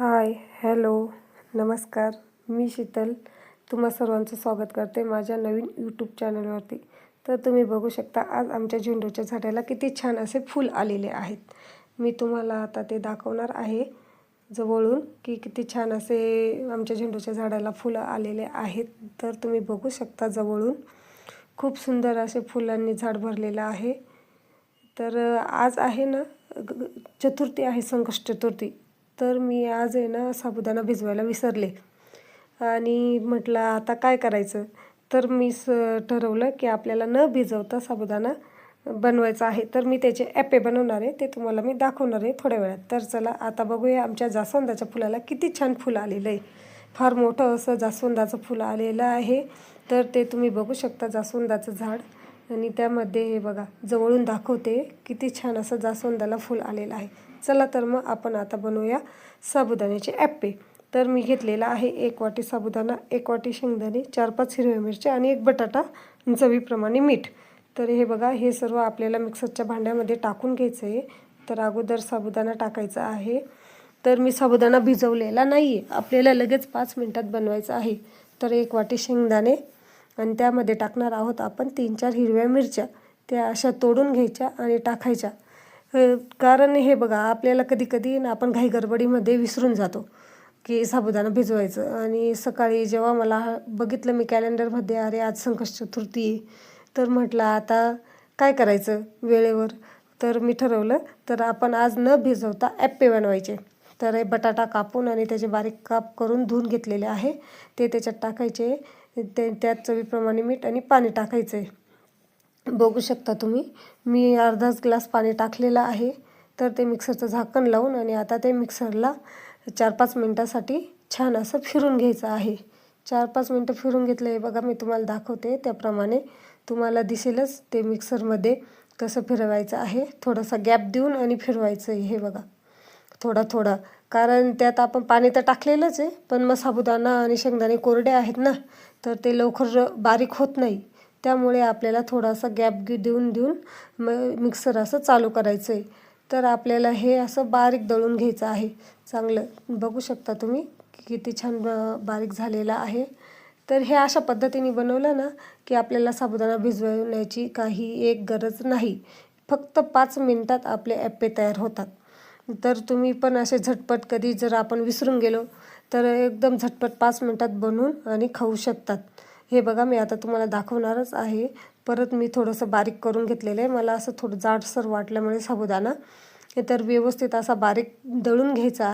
हाय, hello, नमस्कार. मी शीतल तुम्हा सर्वांचं स्वागत करते माझ्या नवीन यूट्यूब चॅनलवरती. तर तुम्ही बघू शकता आज आमच्या झेंडूच्या झाडाला किती छान असे फूल आलेले आहेत. मी तुम्हाला आता ते दाखवणार आहे जवळून की किती छान असे आमच्या झेंडूच्या झाडाला फुलं आलेले आहेत. तर तुम्ही बघू शकता जवळून खूप सुंदर असे फुलांनी झाड भरलेलं आहे. तर आज आहे ना चतुर्थी आहे, संकष्ट चतुर्थी. तर मी आज आहे ना साबुदाणा भिजवायला विसरले आणि म्हटलं आता काय करायचं. तर मी ठरवलं की आपल्याला न भिजवता साबुदाणा बनवायचा आहे. तर मी त्याचे ॲपे बनवणार आहे, ते तुम्हाला मी दाखवणार आहे थोड्या वेळात. तर चला आता बघूया आमच्या जास्वंदाच्या फुलाला किती छान फुलं आलेलं आहे. फार मोठं असं जास्वंदाचं फुलं आलेलं आहे. तर ते तुम्ही बघू शकता जास्वंदाचं झाड, आणि त्यामध्ये हे बघा जवळून दाखवते किती छान असं जास्वंदाला फूल आलेलं आहे. चला तर मग आपण आता बनवूया साबुदाण्याचे ॲपे. तर मी घेतलेला आहे 1 वाटी साबुदाणा, 1 वाटी शेंगदाणे, 4-5 हिरव्या मिरच्या आणि 1 बटाटा, चवीप्रमाणे मीठ. तर हे बघा हे सर्व आपल्याला मिक्सरच्या भांड्यामध्ये टाकून घ्यायचं आहे. तर अगोदर साबुदाणा टाकायचा आहे. तर मी साबुदाणा भिजवलेला नाही आहे, आपल्याला लगेच 5 मिनिटात बनवायचं आहे. तर 1 वाटी शेंगदाणे आणि त्यामध्ये टाकणार आहोत आपण 3-4 हिरव्या मिरच्या. त्या अशा तोडून घ्यायच्या आणि टाकायच्या. कारण हे बघा आपल्याला कधी ना आपण घाई गडबडीमध्ये विसरून जातो की साबुदाणा भिजवायचं, आणि सकाळी जेव्हा मला बघितलं मी कॅलेंडरमध्ये अरे आज संकष्ट चतुर्थी आहे, तर म्हटलं आता काय करायचं वेळेवर. तर मी ठरवलं तर आपण आज न भिजवता ॲपे बनवायचे. तर हे बटाटा कापून आणि त्याचे बारीक काप करून धुवून घेतलेले आहे, ते त्याच्यात टाकायचे. त्यात चवीप्रमाणे मीठ आणि पाणी टाकायचं आहे. बघू शकता तुम्ही मी अर्धाच ग्लास पाणी टाकलेलं आहे. तर ते मिक्सरचं झाकण लावून आणि आता ते मिक्सरला 4-5 मिनटासाठी छान असं फिरून घ्यायचं आहे. 4-5 मिनटं फिरून घेतलं आहे बघा, मी तुम्हाला दाखवते त्याप्रमाणे तुम्हाला दिसेलच ते मिक्सरमध्ये कसं फिरवायचं आहे. थोडासा गॅप देऊन आणि फिरवायचं आहे हे बघा, थोडा कारण त्यात आपण पाणी तर टाकलेलंच आहे, पण मग साबुदाणा आणि शेंगदाणे कोरडे आहेत ना, तर ते लवकर बारीक होत नाही. त्यामुळे आपल्याला थोडासा गॅप देऊन मिक्सर असं चालू करायचं आहे. तर आपल्याला हे असं बारीक दळून घ्यायचं आहे चांगलं. बघू शकता तुम्ही किती छान बारीक झालेलं आहे. तर हे अशा पद्धतीने बनवलं ना की आपल्याला साबुदाणा भिजवण्याची काही एक गरज नाही. फक्त 5 मिनिटात आपले ॲपे तयार होतात. तर तुम्ही पण असे झटपट कधी जर आपण विसरून गेलो तर एकदम झटपट 5 मिनिटात बनवून आणि खाऊ शकतात. हे बघा मी आता तुम्हाला दाखवणारच आहे. परत मी थोडंसं बारीक करून घेतलेलं आहे, मला असं थोडं जाडसर वाटल्यामुळे साबुदाणा. तर व्यवस्थित असा बारीक दळून घ्यायचा